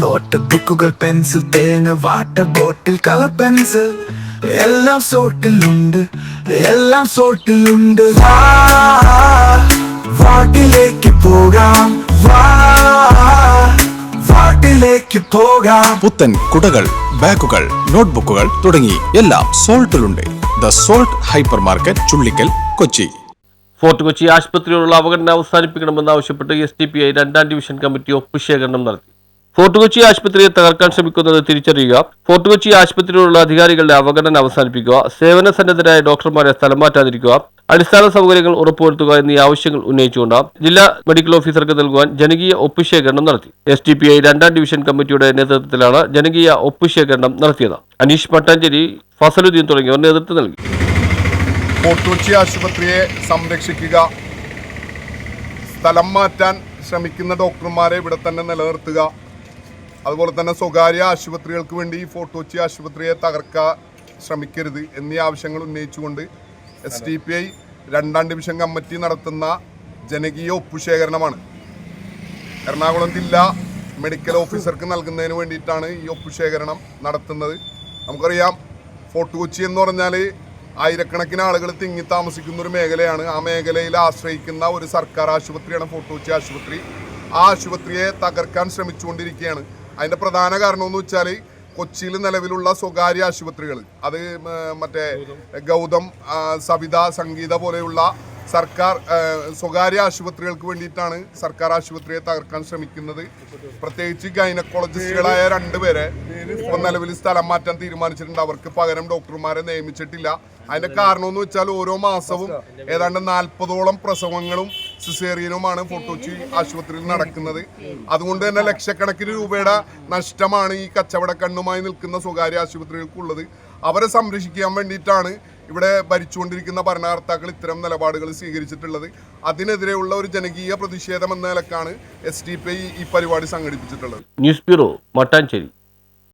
Not ബുക്കുകൾ pencil തേങ്ങ water bottle colour pencil എല്ലാം സോട്ടിലുണ്ട്, എല്ലാം സോട്ടിലുണ്ട്. വാട്ടിലേക്ക് പോകാം, വാട്ടിലേക്ക് പോകാം. പുത്തൻ കുടകൾ, ബാഗുകൾ, നോട്ട്ബുക്കുകൾ തുടങ്ങി എല്ലാം സോൾട്ടിലുണ്ട്. The salt hyper market, Chullikkal, Kochi. Fort Kochi ആശുപത്രിയോടുള്ള അവഗണന അവസാനിപ്പിക്കണമെന്നാവശ്യപ്പെട്ട് SDPI 2ാം ഡിവിഷൻ കമ്മിറ്റി ഒപ്പുശേഖരണം നടത്തി. ഫോർട്ട് കൊച്ചി ആശുപത്രിയെ തകർക്കാൻ ശ്രമിക്കുന്നത് തിരിച്ചറിയുക, ഫോർട്ട് കൊച്ചി ആശുപത്രിയോടുള്ള അധികാരികളുടെ അവഗണന അവസാനിപ്പിക്കുക, സേവന സന്നദ്ധരായ ഡോക്ടർമാരെ സ്ഥലം മാറ്റാതിരിക്കുക, അടിസ്ഥാന സൗകര്യങ്ങൾ ഉറപ്പുവരുത്തുക എന്നീ ആവശ്യങ്ങൾ ഉന്നയിച്ചുകൊണ്ട് ജില്ലാ മെഡിക്കൽ ഓഫീസർക്ക് നൽകുവാൻ ജനകീയ ഒപ്പുശേഖരണം നടത്തി. SDPI 2ാം ഡിവിഷൻ കമ്മിറ്റിയുടെ നേതൃത്വത്തിലാണ് ജനകീയ ഒപ്പുശേഖരണം നടത്തിയത്. അനീഷ് മട്ടാഞ്ചേരി, ഫസലുദ്ദീൻ തുടങ്ങിയവർ നേതൃത്വം നൽകി. ഫോർട്ട് കൊച്ചി ആശുപത്രിയെ സംരക്ഷിക്കുക, സ്ഥലം മാറ്റാൻ ശ്രമിക്കുന്ന ഡോക്ടർമാരെ ഇവിടെ തന്നെ നിലനിർത്തുക, അതുപോലെ തന്നെ സ്വകാര്യ ആശുപത്രികൾക്ക് വേണ്ടി ഫോർട്ട് കൊച്ചി ആശുപത്രിയെ തകർക്കാൻ ശ്രമിക്കരുത് എന്നീ ആവശ്യങ്ങൾ ഉന്നയിച്ചുകൊണ്ട് SDPI 2ാം ഡിവിഷൻ കമ്മിറ്റി നടത്തുന്ന ജനകീയ ഒപ്പുശേഖരണമാണ്. എറണാകുളം ജില്ലാ മെഡിക്കൽ ഓഫീസർക്ക് നൽകുന്നതിന് വേണ്ടിയിട്ടാണ് ഈ ഒപ്പുശേഖരണം നടത്തുന്നത്. നമുക്കറിയാം, ഫോർട്ട് കൊച്ചി എന്ന് പറഞ്ഞാൽ ആയിരക്കണക്കിന് ആളുകൾ തിങ്ങി താമസിക്കുന്ന ഒരു മേഖലയാണ്. ആ മേഖലയിൽ ആശ്രയിക്കുന്ന ഒരു സർക്കാർ ആശുപത്രിയാണ് ഫോർട്ട് കൊച്ചി ആശുപത്രി. ആ ആശുപത്രിയെ തകർക്കാൻ ശ്രമിച്ചുകൊണ്ടിരിക്കുകയാണ്. അതിൻ്റെ പ്രധാന കാരണം എന്ന് വെച്ചാൽ കൊച്ചിയിൽ നിലവിലുള്ള സ്വകാര്യ ആശുപത്രികൾ, അത് മറ്റേ ഗൗതം, സവിത, സംഗീത പോലെയുള്ള സർക്കാർ സ്വകാര്യ ആശുപത്രികൾക്ക് വേണ്ടിയിട്ടാണ് സർക്കാർ ആശുപത്രിയെ തകർക്കാൻ ശ്രമിക്കുന്നത്. പ്രത്യേകിച്ച് ഗൈനക്കോളജിസ്റ്റുകളായ 2 പേരെ ഇപ്പം നിലവിൽ സ്ഥലം മാറ്റാൻ തീരുമാനിച്ചിട്ടുണ്ട്. അവർക്ക് പകരം ഡോക്ടർമാരെ നിയമിച്ചിട്ടില്ല. അതിൻ്റെ കാരണം എന്ന് വെച്ചാൽ ഓരോ മാസവും ഏതാണ്ട് 40ഓളം പ്രസവങ്ങളും സിസേറിയനുമാണ് ഫോർട്ട് കൊച്ചി ആശുപത്രിയിൽ നടക്കുന്നത്. അതുകൊണ്ട് തന്നെ ലക്ഷക്കണക്കിന് രൂപയുടെ നഷ്ടമാണ് ഈ കച്ചവട കണ്ണുമായി നിൽക്കുന്ന സ്വകാര്യ ആശുപത്രികൾക്കുള്ളത്. അവരെ സംരക്ഷിക്കാൻ വേണ്ടിയിട്ടാണ് ഇവിടെ ഭരിച്ചുകൊണ്ടിരിക്കുന്ന ഭരണകർത്താക്കൾ ഇത്തരം നിലപാടുകൾ സ്വീകരിച്ചിട്ടുള്ളത്. അതിനെതിരെയുള്ള ഒരു ജനകീയ പ്രതിഷേധം എന്ന നിലക്കാണ് SDPI ഈ പരിപാടി സംഘടിപ്പിച്ചിട്ടുള്ളത്. News bureau, Mattancherry.